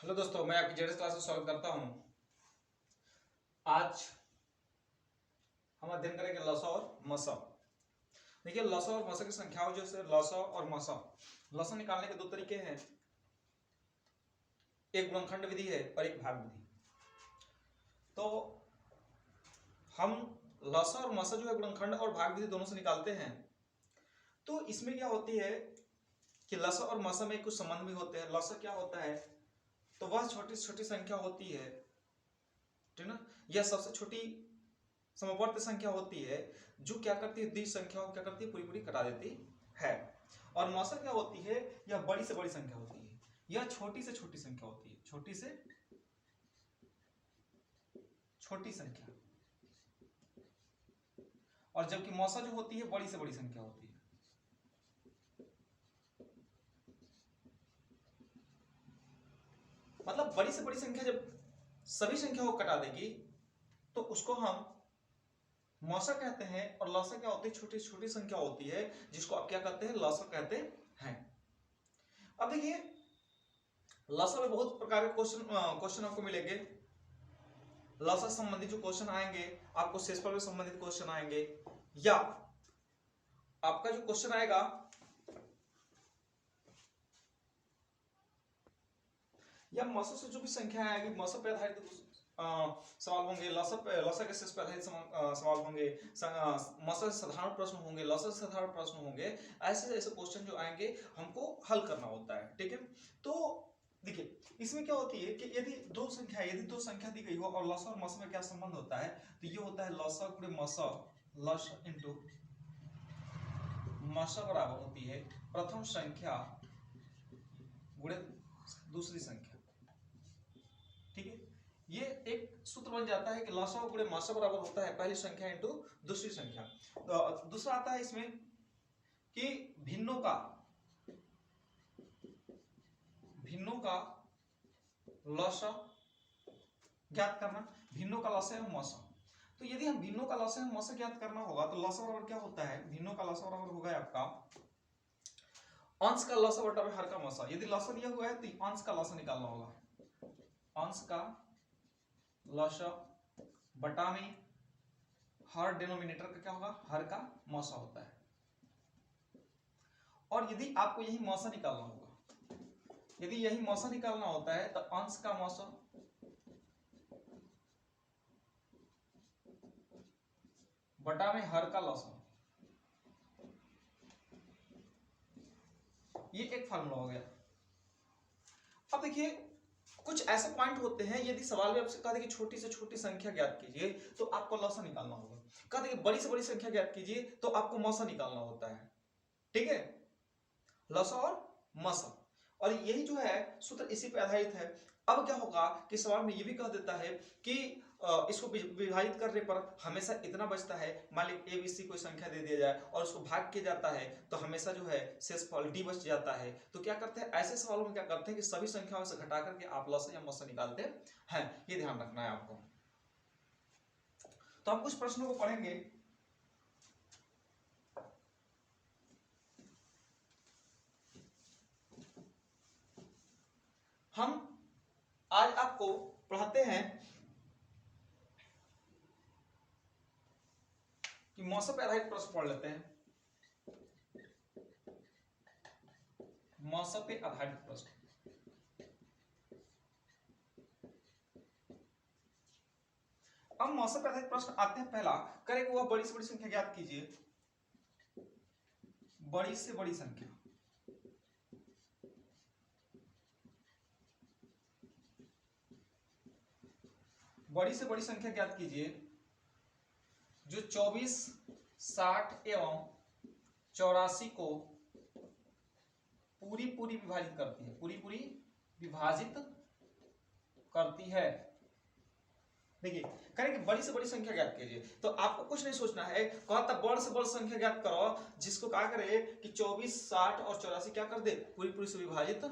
Hello दोस्तों, मैं आपकी जेडएस क्लास में स्वागत करता हूं। आज हम अध्ययन करेंगे लसा और मसा। देखिए, लसा और मसा की संख्याओं जैसे लसा और मसा। लसा निकालने के दो तरीके हैं, एक गुणनखंड विधि है और एक भाग विधि। तो हम लसा और मसा जो है गुणनखंड और भाग विधि दोनों से निकालते हैं। तो इसमें क्या होती है कि लसा और मसा में कुछ संबंध भी होते हैं। लसा क्या होता है, तो वह छोटी छोटी संख्या होती है, ठीक ना। यह सबसे छोटी समवर्ती संख्या होती है जो क्या करती है, द्वि संख्याओं क्या करती है, पूरी पूरी करा देती है। और मौसा क्या होती है, यह बड़ी से बड़ी संख्या होती है, यह छोटी से छोटी संख्या होती है, छोटी से छोटी संख्या। और जबकि मौसा जो होती है बड़ी से बड़ी संख्या होती है। मतलब बड़ी से बड़ी संख्या जब सभी संख्याओं को कटा देगी तो उसको हम मौसा कहते हैं। और लसा क्या होती है, छोटी छोटी संख्या होती है जिसको आप क्या कहते हैं, लसा कहते हैं। अब देखिए, लसा में बहुत प्रकार के क्वेश्चन आपको मिलेंगे। लसा संबंधित जो क्वेश्चन आएंगे, आपको शेषफल से संबंधित क्वेश्चन आएंगे, या आपका जो क्वेश्चन आएगा या मसा से जो भी संख्या आएगी, मसा पे आधारित सवाल होंगे, लसा के शेष पे आधारित सवाल होंगे, मसा से साधारण प्रश्न होंगे, लसा से साधारण प्रश्न होंगे। ऐसे ऐसे क्वेश्चन जो आएंगे हमको हल करना होता है, ठीक है। तो देखिए, इसमें क्या होती है कि यदि दो संख्या दी गई हो और लसा और मसा में क्या संबंध होता है, तो ये होता है लसा गुणे मसा, लसा इंटू मसा बराबर होती है प्रथम संख्या गुणे दूसरी संख्या, ठीक है। ये एक सूत्र बन जाता है कि लसा गुणे मसा बराबर होता है पहली संख्या इंटू दूसरी संख्या। तो दूसरा आता है इसमें कि भिन्नों का लसा ज्ञात करना, भिन्नों का लसा एवं मसा। तो यदि हम भिन्नों का लसा एवं मसा ज्ञात करना होगा तो लसा बराबर क्या होता है, भिन्नों का लसा बराबर होगा आपका अंश का लसा बटा में हर का मसा। यदि लसा दिया हुआ है तो अंश का लसा निकालना होगा, अंश का लसा बटा में हर डिनोमिनेटर का क्या होगा, हर का मौसा होता है। और यदि आपको यही मौसा निकालना होगा, यदि यही मौसा निकालना होता है तो अंश का मौसा बटा में हर का लसा, ये एक फार्मूला हो गया। अब देखिए, कुछ ऐसे पॉइंट होते हैं, यदि सवाल में आपसे कहा कि छोटी से छोटी संख्या ज्ञात कीजिए तो आपको लसा निकालना होगा। कहा कि बड़ी से बड़ी संख्या ज्ञात कीजिए तो आपको मौसा निकालना होता है, ठीक है, लसा और मसा। और यही जो है सूत्र इसी पे आधारित है। अब क्या होगा कि सवाल में ये भी कह देता है कि इसको विभाजित करने पर हमेशा इतना बचता है। मान लीजिए एबीसी कोई संख्या दे दिया जाए और उसको भाग किया जाता है तो हमेशा जो है शेषफल डी बच जाता है। तो क्या करते हैं, ऐसे सवालों में क्या करते हैं कि सभी संख्याओं से घटा करके आप लसा या मसा निकालते हैं। ये ध्यान रखना है आपको। तो हम कुछ प्रश्नों को पढ़ेंगे। हम आज आपको पढ़ाते हैं कि मौसम पे आधारित प्रश्न पढ़ लेते हैं। मौसम पे आधारित प्रश्न, अब मौसम पे आधारित प्रश्न आते हैं। पहला करेंगे वह बड़ी से बड़ी संख्या ज्ञात कीजिए, बड़ी से बड़ी संख्या। बड़ी से बड़ी संख्या ज्ञात कीजिए जो 24, 60 एवं 84 को पूरी पूरी विभाजित करती है, पूरी पूरी विभाजित करती है। देखिए, करेंगे बड़ी से बड़ी संख्या ज्ञात कीजिए तो आपको कुछ नहीं सोचना है, कहा था बड़ी से बड़ी संख्या ज्ञात करो जिसको क्या करे कि 24, 60 और 84 क्या कर दे, पूरी पूरी से विभाजित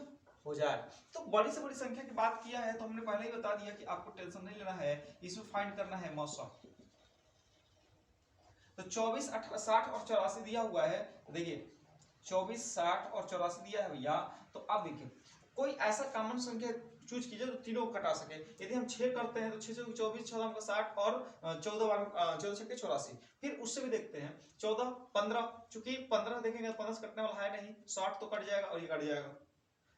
हो जाए। तो बड़ी से बड़ी संख्या की बात किया है तो हमने पहले ही बता दिया कि आपको टेंशन नहीं लेना है, इसमें फाइंड करना है मौसा। तो 24, 60 और 84 दिया हुआ है। देखिए 24, 60 और 84 दिया है भैया। तो अब देखिए कोई ऐसा कॉमन संख्या चूज कीजिए जो तीनों को कटा सके। यदि हम 6 करते हैं तो 6 से 24, 6 का 60 और 14 बार 14 छक्के 84। फिर उससे भी देखते हैं 14, 15, चूंकि 15 देखेंगे 15 से कटने वाला है नहीं, 60 तो कट जाएगा और ये कट जाएगा।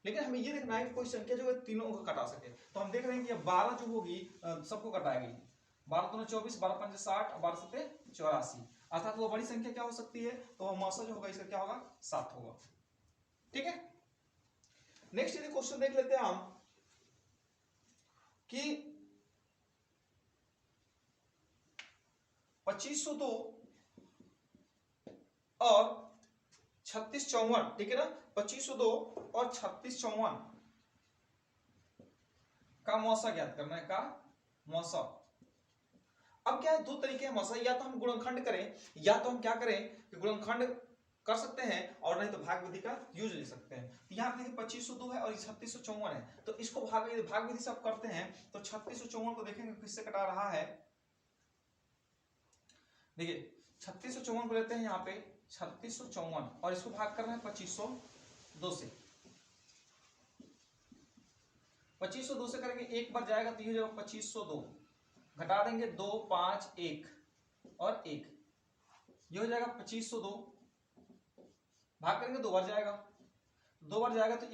लेकिन हमें ये देखना है कि कोई संख्या जो है तीनों को कटा सके। तो हम देख रहे हैं कि 12 जो होगी सबको कटाएगी। 12 दूनी 24, 12 पंजे 60, 12 सत्ते 84, अर्थात वो बड़ी संख्या क्या हो सकती है, तो वो मौसा जो होगा इसका क्या होगा 7 होगा। ठीक है, नेक्स्ट यदि क्वेश्चन देख लेते हैं हम कि 2502 और 3654, ठीक है ना, 2502 और 3654 का मौसा ज्ञात करना है, का मौसा। अब क्या है, दो तरीके हैं मौसा, या तो हम गुणनखंड करें या तो हम क्या करें कि गुणनखंड कर सकते हैं और नहीं तो भाग विधि का यूज ले सकते हैं। तो यहाँ पे देखिए 2502 है और ये 3654 है, तो इसको भाग विधि से आप करते हैं तो 3654 को देखेंगे किससे कटा रहा है। देखिए 3654 को लेते हैं यहाँ पे 3654 और इसको भाग करना है 2502 से। 2502 से करेंगे, एक बार जाएगा तो ये हो जाएगा 2502, घटा देंगे 2, 5, 1 और 1, ये हो जाएगा 2502। भाग करेंगे 2 बार जाएगा, 2 बार जाएगा तो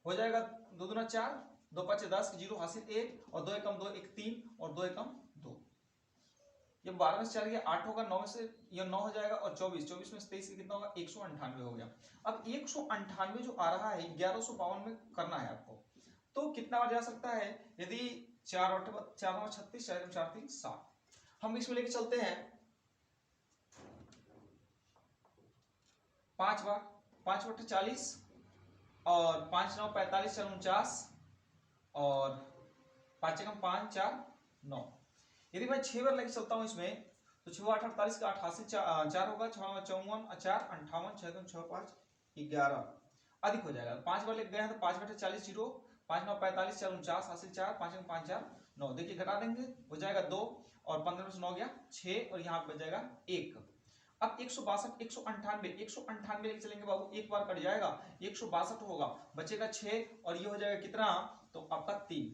हो जाएगा 2 दूना 4, 2 5 10, 0 हासिल 1 और 2 एकम 2, 1 3 और 2 एकम 2। ये 12 में से 4 गया 8 होगा, 9 में से ये 9 हो जाएगा और 24 में से 23 कितना होगा 198 हो गया। अब 198 जो आ रहा है 1152 में करना है आपको, तो कितना बार जा सकता है, यदि 4 8 4 9 36, 4 4 3 7, हम इसमें लेके चलते हैं 5 बार, 5 बटे 40 और 5 9 45, 4 49 और 5 एकम 5 4 9। यदि मैं 6 बार लेके चलता हूं इसमें तो 6 8 48 का 88 4 होगा, 6 54 4 58, 6 6 5 11 अधिक हो जाएगा। 5 बार लेके गए हैं तो 5 बटे 40 0, 5 9 45, 4 49 हासिल 4, 5 5 4 9। देखिए घटा देंगे हो जाएगा 2 और 15 में से 9 गया 6 और यहाँ बच जाएगा 1। अब 162 198 लेके चलेंगे बाबू, एक बार कट जाएगा 162 होगा, बचेगा 6 और ये हो जाएगा कितना, तो आपका 3।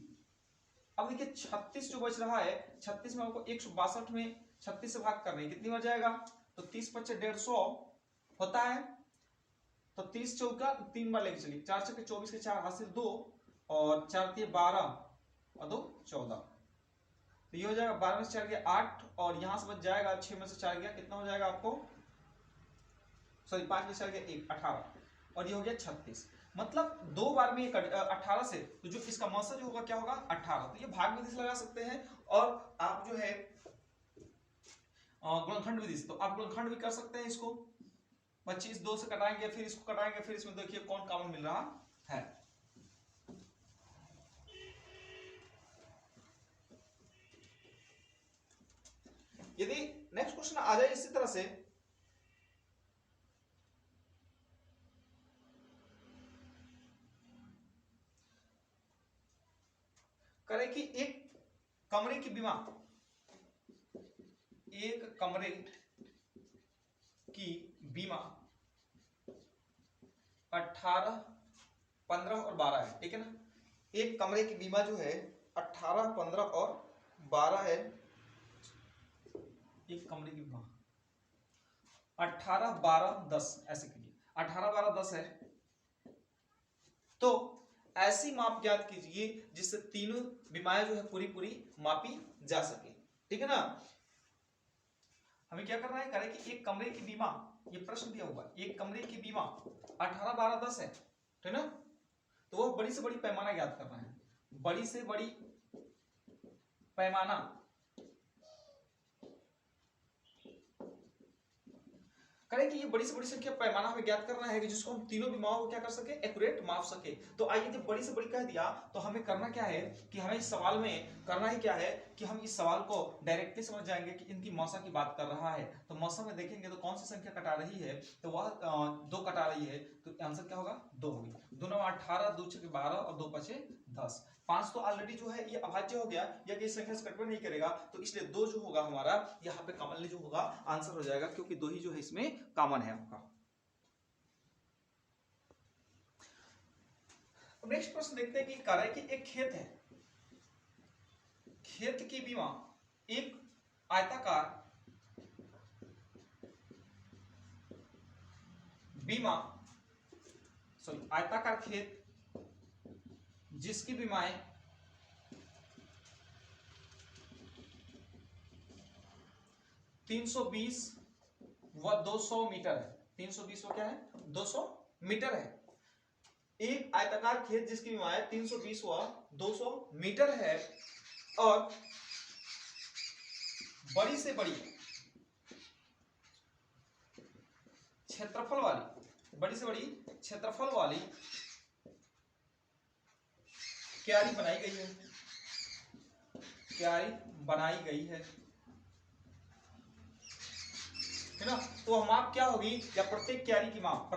अब देखिए 36 जो बच रहा है, 36 में आपको 162 में 36 से भाग करना है, कितनी बार जाएगा, तो 30 पच्चे 150 होता है, तो 30 चौका 3 बार लेके चलिए, 4 छक्के 24 के 4 हासिल 2 और 4 3 12 और 2 14, तो ये हो जाएगा 12 में से 4 गया 8 और यहां से बच जाएगा 6 में से 4 गया, कितना हो जाएगा आपको, सॉरी 5 में से 4 गया 1 18 और ये हो गया 36। मतलब 2 बार में 18 से, तो जो इसका मौसा जो होगा क्या होगा 18। तो ये भाग विधि से लगा सकते हैं और आप जो है गुणनखंड विधि से, तो आप गुणनखंड भी कर सकते हैं इसको। 25 2 से कटाएंगे, फिर इसको कटाएंगे, फिर इसमें देखिए कौन कॉमन मिल रहा है। यदि नेक्स्ट क्वेश्चन आ जाए इसी तरह से, करें कि एक कमरे की बीमा, एक कमरे की बीमा 18 15 और 12 है, ठीक है ना। एक कमरे की बीमा जो है 18 15 और 12 है। एक कमरे की बीमा 18 12 10 ऐसे कीजिए, 18 12 10 है, तो ऐसी माप ज्ञात कीजिए जिससे तीनों बीमाएं जो है पूरी पूरी मापी जा सके, ठीक है ना। हमें क्या करना है, करें कि एक कमरे की बीमा, ये प्रश्न दिया हुआ, एक कमरे की बीमा 18 12 10 है, ठीक ना, तो वो बड़ी से बड़ी पैमाना ज्ञात करना है, बड़ी से बड़ी पैमाना करें कि ये बड़ी से बड़ी संख्या पैमाना हमें ज्ञात करना है कि जिसको हम तीनों बीमाओं को क्या कर सके, एक्यूरेट माप सके। तो आइए जब बड़ी से बड़ी कह दिया तो हमें करना क्या है कि हमें इस सवाल में करना ही क्या है कि हम इस सवाल को डायरेक्टली समझ जाएंगे कि इनकी मौसा की बात कर रहा है। तो मौसा में देखेंगे तो कौन सी संख्या कटा रही है, तो वह 2 कटा रही है, तो आंसर क्या होगा 2 होगी। 2 9 18 2 6 12 और 2 5 10, 5 तो ऑलरेडी जो है ये अभाज्य हो गया, या कि संख्या से कटवे नहीं करेगा, तो इसलिए 2 जो होगा हमारा यहाँ पे कॉमनली जो होगा आंसर हो जाएगा, क्योंकि 2 ही जो है इसमें कॉमन है आपका। अब नेक्स्ट प्रश्न देखते हैं कि कह रहा है कि एक खेत है, खेत की बीमा एक आयताकार बीमा आयताकार खेत जिसकी बीमाएं 320 व 200 मीटर है। 320 वो क्या है, 200 मीटर है। एक आयताकार खेत जिसकी बीमाएं 320 व 200 मीटर है और बड़ी से बड़ी क्षेत्रफल वाली क्यारी बनाई गई है, है ना। तो माप क्या होगी, या प्रत्येक क्यारी की माप,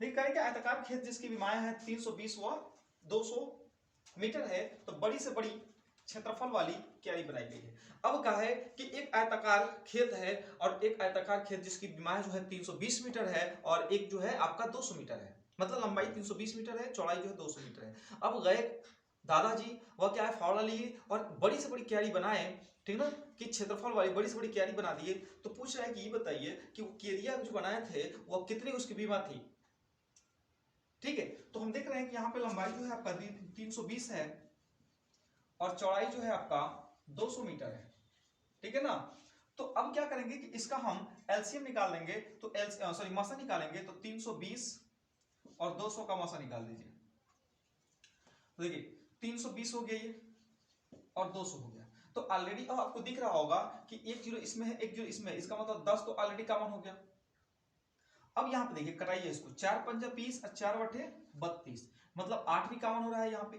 देखिए आयताकार खेत जिसकी बीमाएं हैं 320 व 200 मीटर है, तो बड़ी से बड़ी क्षेत्रफल वाली क्यारी बनाई गई है। अब कहा है कि एक आयताकार खेत है और एक आयताकार खेत जिसकी बीमाएं जो है 320 मीटर है और एक जो है आपका 200 मीटर है, मतलब लंबाई 320 मीटर है, चौड़ाई जो है 200 मीटर है। अब गए दादाजी वह क्या है फावड़ा लिए और बड़ी से बड़ी क्यारी बनाए, ठीक ना, कि क्षेत्रफल वाली बड़ी से बड़ी क्यारी बना दिए। तो पूछ रहा है कि ये बताइए कि वो क्यारियां जो बनाए थे वो कितनी उसकी बीमा थी। ठीक है, तो हम देख रहे हैं कि यहाँ पे लंबाई जो है आपका 320 है और चौड़ाई जो है आपका 200 मीटर है, ठीक है ना। तो अब क्या करेंगे कि इसका हम एलसीएम निकाल लेंगे, तो मसा निकालेंगे, तो 320 और 200 का मसा निकाल दीजिए। तो देखिए 320 हो गया ये और 200 हो गया, तो ऑलरेडी अब आपको दिख रहा होगा कि एक जीरो इसमें है, एक जीरो इसमें है, इसका मतलब 10 तो ऑलरेडी कॉमन हो गया। अब यहाँ पे देखिए कटाइए इसको, 4 पंजा 20 और 4 बटे 32, मतलब 8 भी कॉमन हो रहा है यहाँ पे,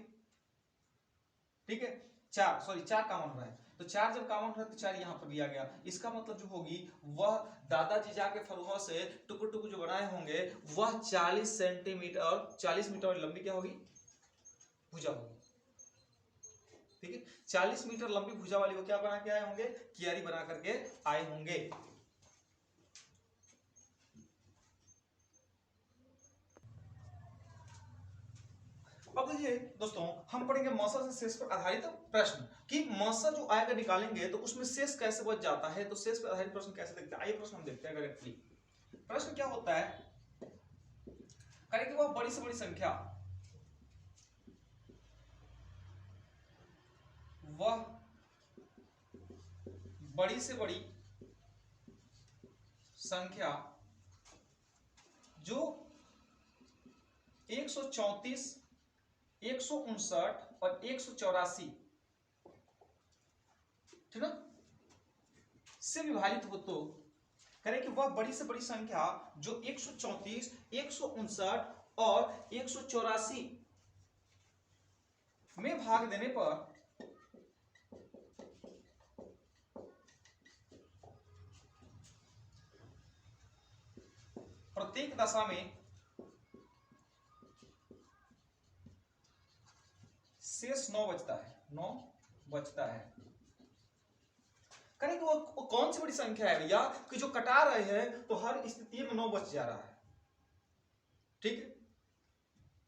ठीक है। 4 कॉमन हो रहा है, तो 4 जब कॉमन हो रहा है तो 4 यहाँ पर भी आ गया। इसका मतलब जो होगी वह दादाजी जाके फरुआ से टुकुर टुकुर जो बनाए होंगे वह 40 सेंटीमीटर और 40 मीटर लंबी क्या होगी, भुजा होगी, ठीक है। 40 मीटर लंबी भुजा वाली वो क्या बना के आए होंगे, क्यारी बना करके आए होंगे। अब देखिए दोस्तों, हम पढ़ेंगे मौसा से शेष पर आधारित प्रश्न, कि मौसा जो आएगा निकालेंगे तो उसमें शेष कैसे बच जाता है, तो शेष पर आधारित प्रश्न कैसे देखते हैं। आइए प्रश्न हम देखते हैं डायरेक्टली। प्रश्न क्या होता है, करें कि वह बड़ी से बड़ी संख्या, वह बड़ी से बड़ी संख्या जो 134, 159 और 184, ठीक ना, से विभाजित हो, तो करें कि वह बड़ी से बड़ी संख्या जो 134, 159 और 184 में भाग देने पर प्रत्येक दशा में शेष 9 बचता है। करें कि वो कौन सी बड़ी संख्या है भैया, कि जो कटा रहे हैं तो हर स्थिति में 9 बच जा रहा है, ठीक है।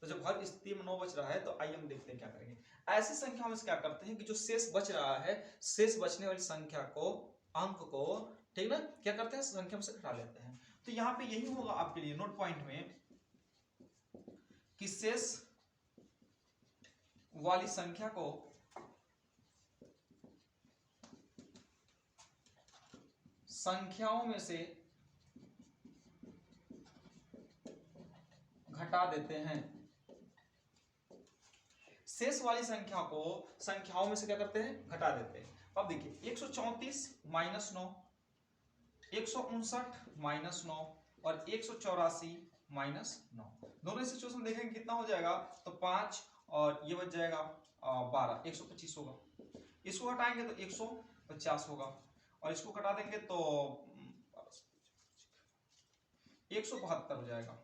तो जब हर स्थिति में 9 बच रहा है तो आइए हम देखते हैं क्या करेंगे। ऐसी संख्या में क्या करते हैं कि जो शेष बच रहा है, शेष बचने वाली संख्या को, अंक को, ठीक ना, क्या करते हैं, संख्या में से घटा लेते हैं। तो यहां पे यही होगा आपके लिए नोट पॉइंट में, कि शेष वाली संख्या को संख्याओं में से घटा देते हैं। शेष वाली संख्या को संख्याओं में से क्या करते हैं, घटा देते हैं। अब देखिए 134 माइनस 9, 159 माइनस 9 और 184 माइनस 9, दोनों सिचुएशन देखेंगे कितना हो जाएगा, तो 5 और ये बच जाएगा 12, 125 होगा। इसको हटाएंगे तो 150 होगा और इसको घटा देंगे तो 172 हो जाएगा।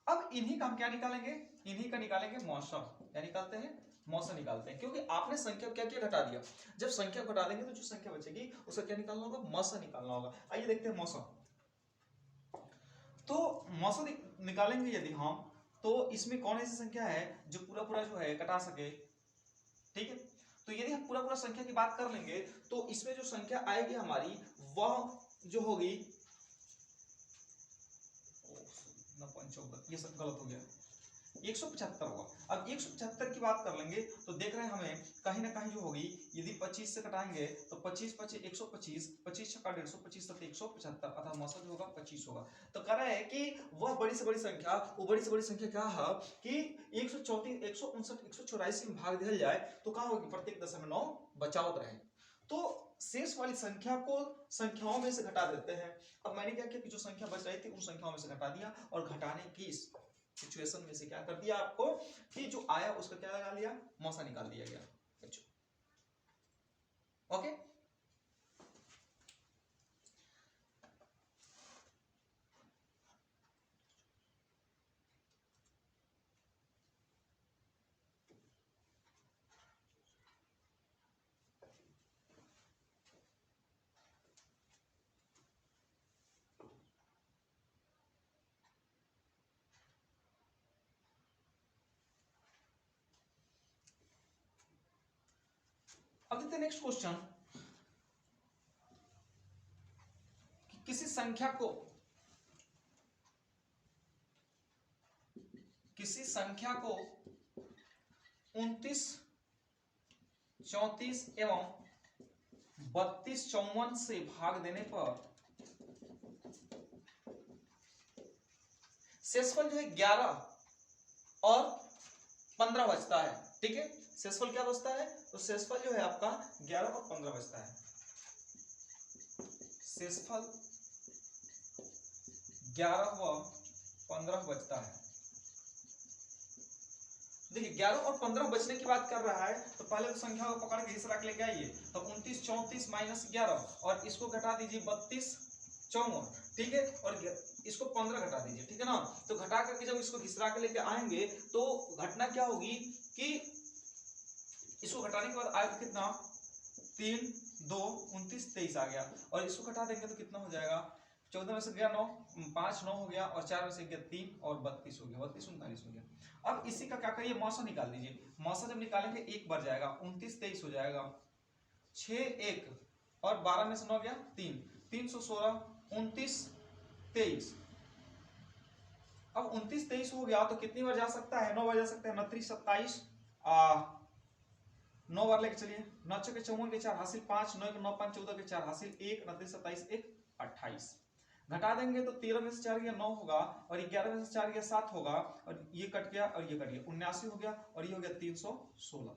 अब इन्हीं का हम क्या निकालेंगे, इन्हीं का निकालेंगे मौसम, क्या निकालते हैं, मौसा निकालते हैं, क्योंकि आपने संख्या क्या क्या घटा दिया। जब संख्या घटा देंगे तो जो संख्या बचेगी उसका क्या निकालना होगा, मौसा निकालना होगा। आइए देखते हैं मौसा। तो मौसा निकालेंगे यदि हम, तो इसमें कौन ऐसी संख्या है जो पूरा पूरा जो है घटा सके। ठीक है, तो यदि हम पूरा पूरा संख्या की बात कर लेंगे तो इसमें जो संख्या आएगी हमारी वह जो होगी, ये सब गलत हो गया, 175 होगा। अब 175 की बात कर लेंगे तो देख रहे हैं हमें कहीं ना कहीं जो होगी, यदि 25 से घटाएंगे तो 25 25 125, 25 छक्का 150, 25 7 175, अतः मौसा जो होगा 25 होगा। तो कह रहे हैं कि वह बड़ी से बड़ी संख्या, वो बड़ी से बड़ी संख्या क्या है कि 134 159 184 में भाग दिया जाए तो कहाँ होगी, प्रत्येक दशा में 9 बचावत रहे। तो शेष वाली संख्या को संख्याओं में से घटा देते हैं। अब मैंने क्या किया कि जो संख्या बच रही थी उन संख्याओं में से घटा दिया, और घटाने की सिचुएशन में से क्या कर दिया आपको कि जो आया उसका क्या लगा लिया, मौसा निकाल दिया गया। ओके, अब देखते हैं नेक्स्ट क्वेश्चन। किसी संख्या को 29, 34 एवं 32 54 से भाग देने पर शेषफल जो है 11 और 15 बचता है। ठीक है, शेषफल क्या बचता है, तो शेषफल जो है आपका 11 और 15 बचता है। शेषफल 11 व 15 बचता है। देखिए 11 और 15 बचने की बात कर रहा है, तो पहले तो संख्या को पकड़ के इस रख लेके आइए, तो 29 34 माइनस 11 और इसको घटा दीजिए 32 54, ठीक है, और इसको 15 घटा दीजिए, ठीक है ना। तो घटा करके जब इसको घिसरा के लेके आएंगे तो घटना क्या होगी कि इसको घटाने के बाद आएगा कितना, 3 2 29 23 आ गया, और इसको घटा देंगे तो कितना हो जाएगा, 14 में से गया 9, 5 9 हो गया, और 4 में से गया 3 और 32 हो गया, 32 39 हो गया। अब इसी का क्या करिए, मौसा निकाल दीजिए। मौसा जब निकालेंगे एक बार जाएगा, 29 23 हो जाएगा, 6 1 और 12 में से 9 गया 3, 316 29 23। अब 29 23 हो गया तो कितनी बार जा सकता है, 9 बार जा सकता है, 29 27 9 बार लेके चलिए, 9 6 54 के 4 हासिल 5, 9 9 5 14 के 4 हासिल 1, 29 27 1 28। घटा देंगे तो 13 में से 4 गया 9 होगा, और 11 में से 4 गया 7 होगा, और ये कट गया और ये कट गया, 79 हो गया, और ये हो गया 316।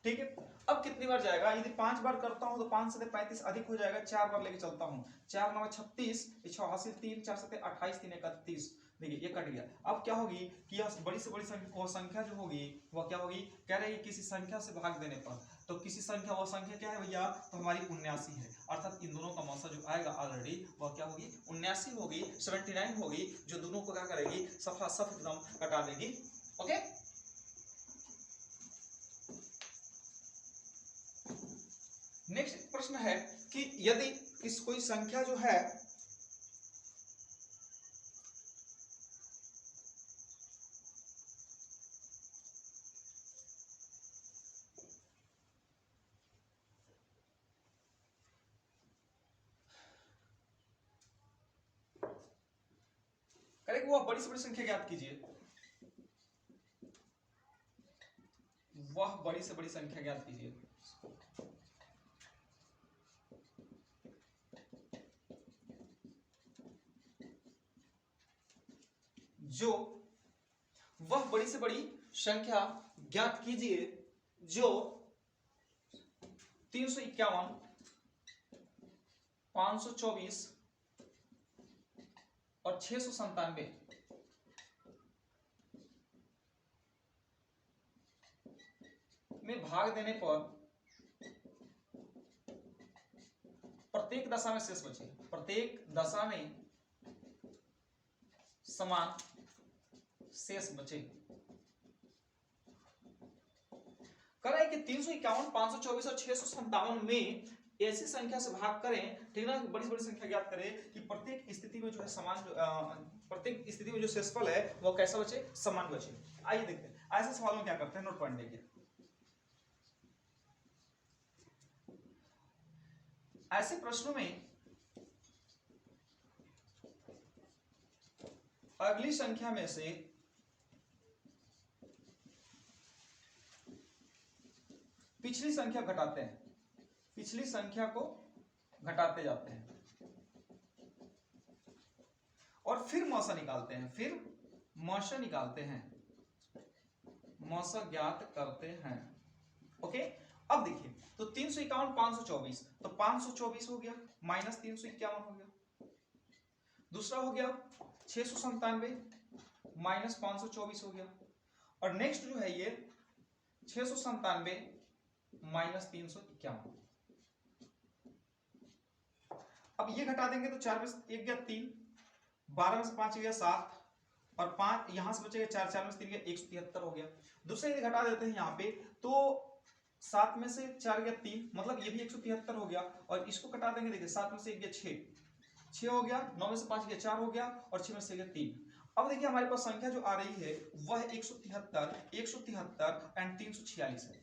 ठीक है, अब कितनी बार जाएगा, यदि 5 बार करता हूं तो 5 से 35 अधिक हो जाएगा, 4 बार लेके चलता हूं, 4 9 36, 6 हासिल 3, 4 7 28, 3 31। देखिए ये कट गया। अब क्या होगी कि यह बड़ी से बड़ी संख्या जो होगी वह क्या होगी, कह रहे हैं किसी संख्या से भाग देने पर, तो किसी संख्या, वो संख्या क्या है भैया, तो हमारी 79 है, अर्थात इन दोनों का मौसा जो आएगा ऑलरेडी वह क्या होगी, 79 होगी, 79 होगी, जो दोनों को क्या करेगी, सफा सफ एकदम कटा देगी। ओके, नेक्स्ट प्रश्न है कि यदि कोई संख्या जो है करेक्ट, वह बड़ी से बड़ी संख्या ज्ञात कीजिए, वह बड़ी से बड़ी संख्या ज्ञात कीजिए। जो वह बड़ी से बड़ी संख्या ज्ञात कीजिए जो 351, 524 और 697 में भाग देने पर प्रत्येक दशा में शेष बचे, प्रत्येक दशा में समान शेष बचे। कह रहा है कि 351, 524 और 657 में ऐसी संख्या से भाग करें, ठीक है ना, बड़ी बड़ी संख्या ज्ञात करें कि प्रत्येक स्थिति में जो है समान, प्रत्येक स्थिति में जो शेषफल है वो कैसा बचे, समान बचे। आइए देखते हैं ऐसे सवालों में क्या करते हैं, नोट पॉइंट देखिए। ऐसे प्रश्नों में अगली संख्या में से पिछली संख्या घटाते हैं, पिछली संख्या को घटाते जाते हैं और फिर मौसा निकालते हैं, फिर मौसा निकालते हैं, मौसा ज्ञात करते हैं। ओके, अब देखिए तो 351, 524, तो 524 हो गया माइनस 351 हो गया। दूसरा हो गया 697 माइनस 524 हो गया। और नेक्स्ट जो है ये 697 माइनस 351। अब ये घटा देंगे तो 4 में से 1 गया 3, 12 में से 5 गया 7 और 5 यहां से बचेगा 4, 4 में से 3 गया 173 हो गया। दूसरे यदि घटा देते हैं यहाँ पे तो 7 में से 4 गया 3, मतलब ये भी 173 हो गया। और इसको घटा देंगे, देखिए 7 में से 1 गया 6 हो गया, 9 में से 5 गया 4 हो गया और 6 में से गया 3। अब देखिए हमारे पास संख्या जो आ रही है वह 173, 173 एंड 346 है।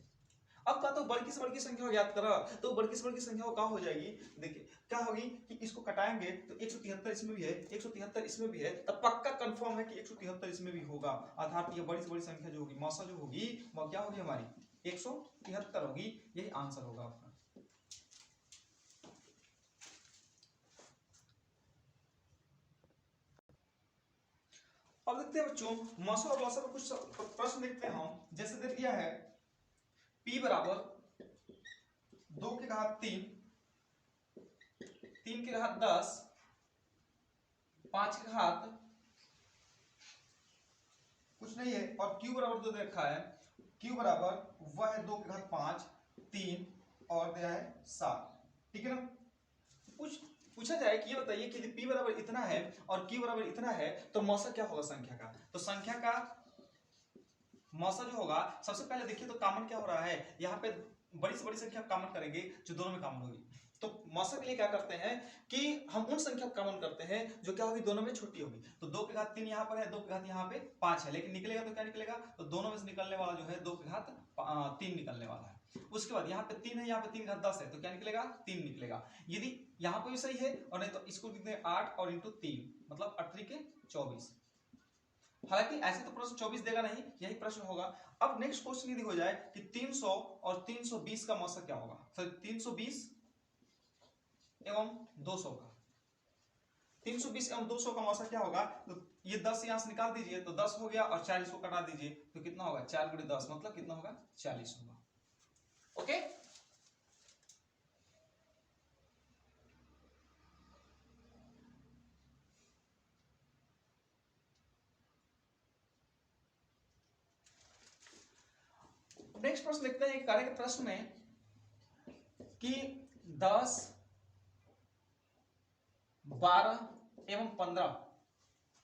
अब का तो बड़ी से बड़ी संख्या को याद करा, तो बड़ी से बड़ी संख्या को क्या हो जाएगी, देखिए क्या होगी कि इसको कटाएंगे तो 173 इसमें भी है, 173 इसमें भी है, तब पक्का कंफर्म है कि 173 इसमें भी होगा। अर्थात ये बड़ी से बड़ी संख्या जो होगी, मौसा जो होगी वह क्या होगी हमारी 173 होगी। यही आंसर होगा आपका। अब देखते हैं बच्चों मौसा और लौसा पर कुछ प्रश्न देखते हैं हम। जैसे दे दिया है p बराबर 2 की घात 3, 3 की घात 10, 5 की घात कुछ नहीं है और q बराबर 2 दे रखा है। q बराबर वह है 2 की घात 5, 3 और दिया है 7, ठीक है ना। पूछा जाए कि ये बताइए कि यदि p बराबर इतना है और q बराबर इतना है तो मौसा क्या होगा संख्या का। तो संख्या का मौसा जो होगा, सबसे पहले देखिए तो कॉमन क्या हो रहा है, यहाँ पे बड़ी से बड़ी संख्या कॉमन करेंगे जो दोनों में कॉमन होगी। तो मौसा के लिए क्या करते हैं कि हम उन संख्या को कॉमन करते हैं जो क्या होगी दोनों में छोटी होगी। तो 2 की घात 3 यहाँ पर है, 2 की घात यहाँ पे 5 है, लेकिन निकलेगा तो क्या निकलेगा, तो दोनों में से निकलने वाला जो है 2 की घात 3 निकलने वाला है। उसके बाद यहाँ पे 3 है, यहाँ पे 3 घात 10 है, तो क्या निकलेगा 3 निकलेगा। यदि यहाँ पे भी सही है और नहीं तो इसको लिखते हैं 8 और इंटू 3 मतलब 8 3 के 24। हालांकि ऐसे तो प्रश्न 24 देगा नहीं, यही प्रश्न होगा। अब नेक्स्ट क्वेश्चन यदि हो जाए कि 300 और 320 का मौसा क्या होगा, सॉरी 320 एवं 200 का, 320 एवं 200 का मौसा क्या होगा। तो ये 10 यहां से निकाल दीजिए तो 10 हो गया और 40 को कटा दीजिए तो कितना होगा 4 गुणे 10 मतलब कितना होगा 40 होगा। ओके, नेक्स्ट प्रश्न लिखते हैं कार्य के प्रश्न में कि 10, 12 एवं 15,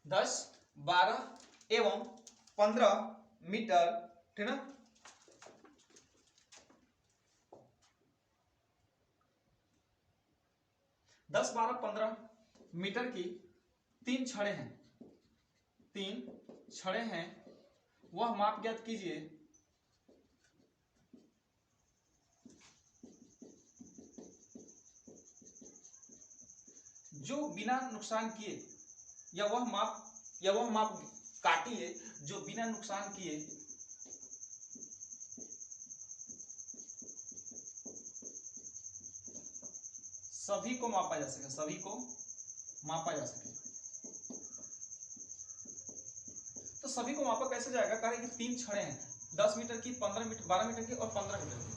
10, 12 एवं 15 मीटर, ठीक है, 10, 12, 15 मीटर की 3 छड़ें हैं, 3 छड़ें हैं, वह माप ज्ञात कीजिए जो बिना नुकसान किए, या वह माप काटिए जो बिना नुकसान किए सभी को मापा जा सके, सभी को मापा जा सके। तो सभी को मापा कैसे जाएगा, कह रहे कि 3 छड़ें हैं 10 मीटर की, 15 मीटर, 12 मीटर की और 15 मीटर की।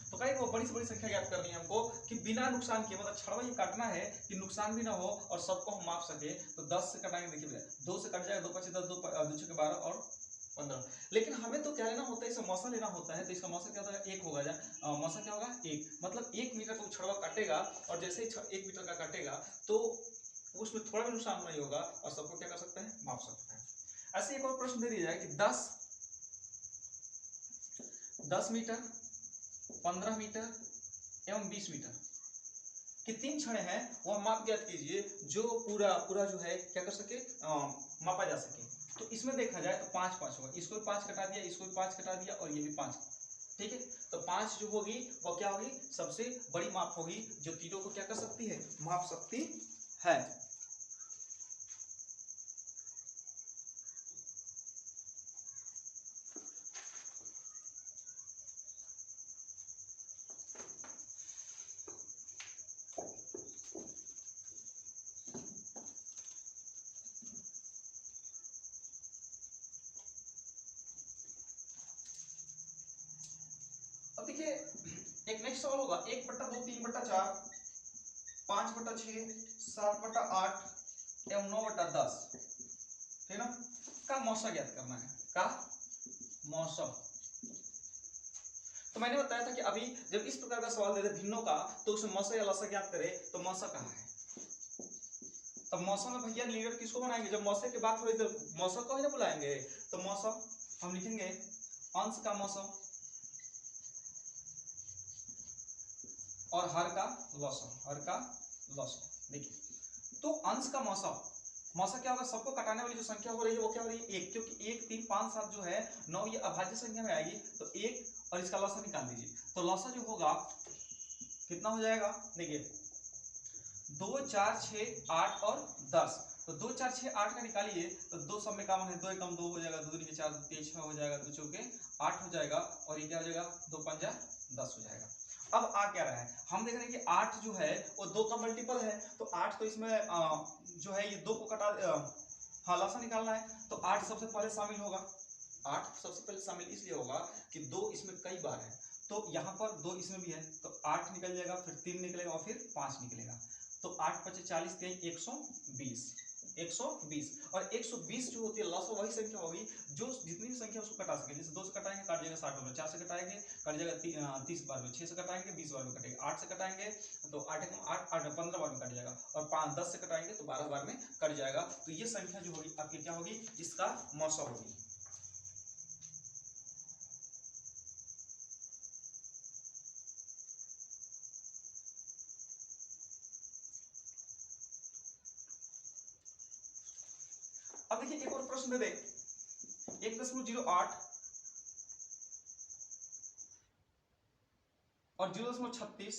तो कहीं वो बड़ी से बड़ी संख्या ज्ञात करनी है हमको कि बिना नुकसान किए, मतलब छड़वा ये काटना है कि नुकसान भी ना हो और सबको हम माप सके। तो 10 से कटाएंगे, देखिए 2 से कट जाएगा, 2 5 10, 2 6 12 और 15। लेकिन हमें तो क्या लेना होता है, इसका मौसा लेना होता है। तो इसका मौसा क्या होगा 1 होगा, मौसा क्या होगा 1, मतलब 1 मीटर को छड़वा काटेगा और जैसे ही 1 मीटर का काटेगा तो उसमें थोड़ा भी नुकसान नहीं होगा और सबको क्या कर सकते हैं माप सकते हैं। ऐसे एक और प्रश्न दे दिया जाए कि 10 मीटर 15 मीटर एवं 20 मीटर कि 3 छड़े हैं वह माप ज्ञात कीजिए जो पूरा पूरा जो है क्या कर सके मापा जा सके। तो इसमें देखा जाए तो 5 5 होगा, इसको भी 5 कटा दिया, इसको भी 5 कटा दिया और ये भी 5। ठीक है, तो 5 जो होगी वो क्या होगी, सबसे बड़ी माप होगी जो तीनों को क्या कर सकती है, माप सकती है। अब देखिए एक नेक्स्ट सवाल होगा 1/2 3/4 5/6 7/8 एवं 9/10, ठीक ना, का मौसा ज्ञात करना है, का मौसम। तो मैंने बताया था कि अभी जब इस प्रकार का सवाल दे दे भिन्नों का तो उसमें मौसा या लसा ज्ञात करे, तो मौसा कहाँ है। तब मौसम में भैया लीडर किसको बनाएंगे, जब मौसम की बात हुई तो मौसम को ही ना बुलाएंगे। तो मौसम हम लिखेंगे अंश का मौसम और हर का लौसम, हर का लौसम। देखिए तो अंश का मौसम, मौसम क्या होगा, सबको कटाने वाली जो संख्या हो रही है वो क्या हो रही है 1, क्योंकि 1 3 5 7 जो है 9 ये अभाज्य संख्या में आएगी, तो 1 और इसका लौसा निकाल दीजिए। तो लौसा जो होगा कितना हो जाएगा, देखिए 2 4 6 8 और 10। तो 2 4 6 8 का निकालिए तो 2 सब में कॉमन है, 2 एकम 2 हो जाएगा, 2 दूनी 4 3 6 हो जाएगा, 2 चौके 8 हो जाएगा और ये क्या हो जाएगा 2 पंजा 10 हो जाएगा। अब आ क्या रहा है, हम देख रहे हैं कि 8 जो है वो 2 का मल्टीपल है, तो 8 तो इसमें जो है ये 2 को कटा हाँ लसा निकालना है, तो 8 सबसे पहले शामिल होगा। 8 सबसे पहले शामिल इसलिए होगा कि 2 इसमें कई बार है, तो यहाँ पर 2 इसमें भी है, तो 8 निकल जाएगा, फिर 3 निकलेगा और फिर 5 निकलेगा। तो 8 5 40 3 120, 120 और 120 जो होती है लसा वही संख्या होगी जो जितनी भी संख्या उसको कटा सके। जैसे 2 से कटाएंगे काट जाएगा 60 बार, 4 से कटाएंगे कट जाएगा 30 बार में, 6 से कटाएंगे 20 बार में कटेगा, 8 से कटाएंगे तो 8 15 बार में कट जाएगा और 5 10 से कटाएंगे तो 12 बार में कट जाएगा। तो ये संख्या जो होगी आपकी क्या होगी, इसका मौसा होगी। अब देखिए एक और प्रश्न दे दे 1.08 और 0.36,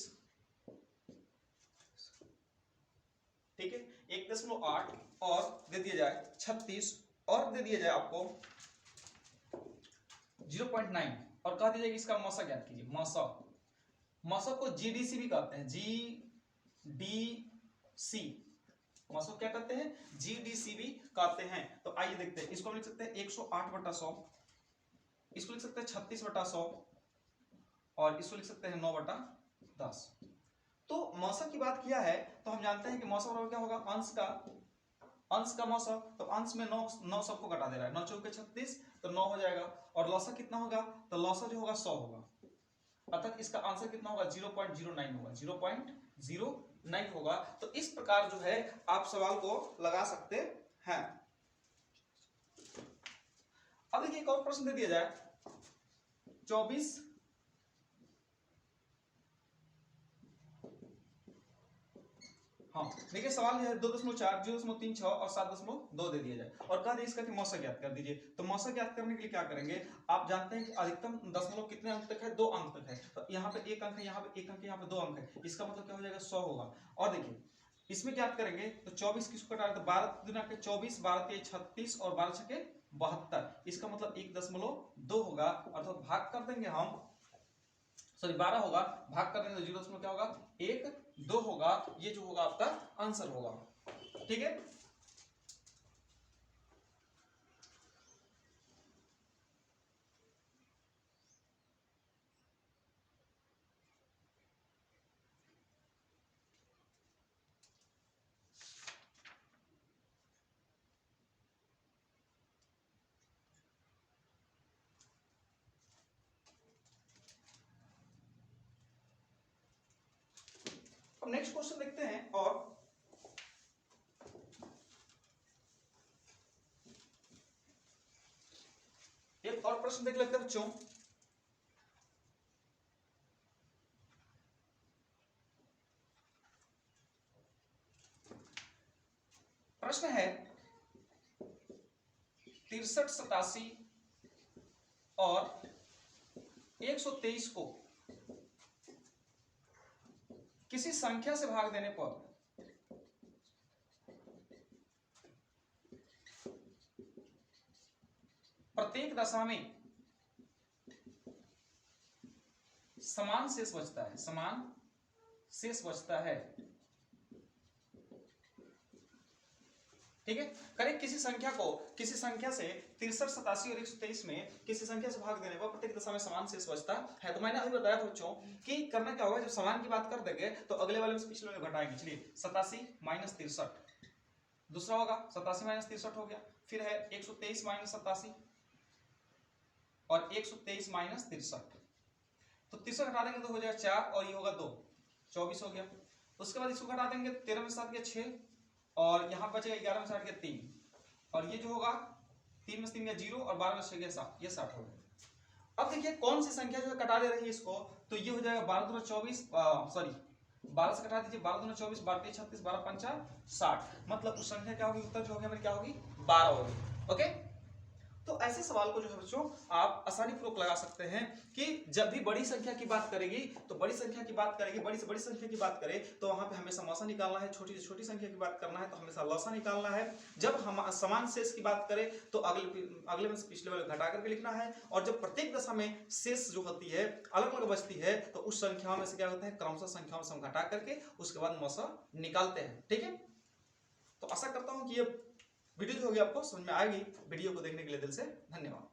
ठीक है 1.8 और दे दिया जाए 36 और दे दिया जाए आपको 0.9 और कहा दिया जाए इसका मौसा ज्ञात कीजिए। मौसा, मौसा को जीडीसी भी कहते हैं, जीडीसी मौसा क्या कहते हैं, जीडीसी भी कहते हैं। तो आइए देखते हैं, इसको हम लिख सकते हैं 108/100, इसको लिख सकते हैं 36/100 और इसको लिख सकते हैं 9/10। तो मौसम की बात किया है तो हम जानते हैं कि मौसम बराबर क्या होगा, अंश का मौसम, तो अंश में 9 सबको कटा दे रहा है, 9 चौके 36 तो 9 हो जाएगा और लौसा कितना होगा, तो लौसा जो होगा 100 होगा, अर्थात इसका आंसर कितना होगा 0.09 होगा, 0.09 होगा। तो इस प्रकार जो है आप सवाल को लगा सकते हैं। अब देखिए एक और प्रश्न दे दिया जाए 24 हाँ देखिए सवाल है 2.4 0.36 और 7.2 दे दिया जाए और कहा इसका कि मौसा ज्ञात कर दीजिए। तो मौसा ज्ञात करने के लिए क्या करेंगे, आप जानते हैं कि अधिकतम दशमलव कितने अंक तक है, 2 अंक तक है, तो यहाँ पे 1 अंक है, यहाँ पे 1 अंक है, यहाँ पे 2 अंक है, इसका मतलब क्या हो जाएगा 100 होगा। और देखिए इसमें ज्ञात करेंगे तो 24 किसको कटा रहे, तो 12 दुना के 24 12 के 36 और 12 छके 72, इसका मतलब 1.2 होगा, अर्थात भाग कर देंगे हम, सॉरी 12 होगा, भाग कर देंगे तो 0 क्या होगा 1 2 होगा, ये जो होगा आपका आंसर होगा। ठीक है, अब नेक्स्ट क्वेश्चन देखते हैं और एक और प्रश्न देख लेते हैं बच्चों। प्रश्न है 63, 87 और 123 को किसी संख्या से भाग देने पर प्रत्येक दशा में समान शेष बचता है, समान शेष बचता है। ठीक है, करें किसी संख्या को, किसी संख्या से 63, 87 और 123 में किसी संख्या से भाग देने पर प्रत्येक दशा में समान शेष बचता है। तो मैंने अभी बताया था बच्चों कि करना क्या होगा, जब समान की बात कर देंगे तो अगले वाले से पिछले वाले घटाएंगे। चलिए 87 माइनस 63, दूसरा होगा 87 माइनस 63 हो गया। फिर है 123 माइनस 87 और 123 माइनस 63। तो 63 घटा देंगे तो हो जाएगा 4 और ये होगा 2, 24 हो गया। उसके बाद इसको घटा देंगे, 13 में 7 गया 6 और यहाँ बचेगा 11 में 7 गया 3 और ये जो होगा 3 में 3 गया 0 और 12 में 6 गया 7, ये 60 हो गया। अब देखिए कौन सी संख्या जो है कटा दे रही है इसको, तो ये हो जाएगा 12 दूना 24, सॉरी 12 से कटा दीजिए, 12 दूना 24, 12 तेईस 36, 12 पंचा 60, मतलब उस संख्या क्या होगी, उत्तर जो होगी हमारी क्या होगी 12 होगी। ओके, तो ऐसे सवाल को जो है बच्चों आप आसानी पूर्वक लगा सकते हैं कि जब भी बड़ी संख्या की बात करेगी तो बड़ी संख्या की बात करेगी, बड़ी से बड़ी संख्या की बात करें तो वहां पे हमेशा मौसा निकालना है, छोटी से छोटी संख्या की बात करना है तो हमेशा लौसा निकालना है। जब हम समान शेष की बात करें तो अगले में से पिछले वाले घटा करके लिखना है, और जब प्रत्येक दशा में शेष जो होती है अलग अलग बचती है तो उस संख्या में से क्या होता है, क्रमशः संख्याओं से हम घटा करके उसके बाद मौसा निकालते हैं। ठीक है, तो आशा करता हूं कि ये वीडियो जो होगी आपको समझ में आएगी। वीडियो को देखने के लिए दिल से धन्यवाद।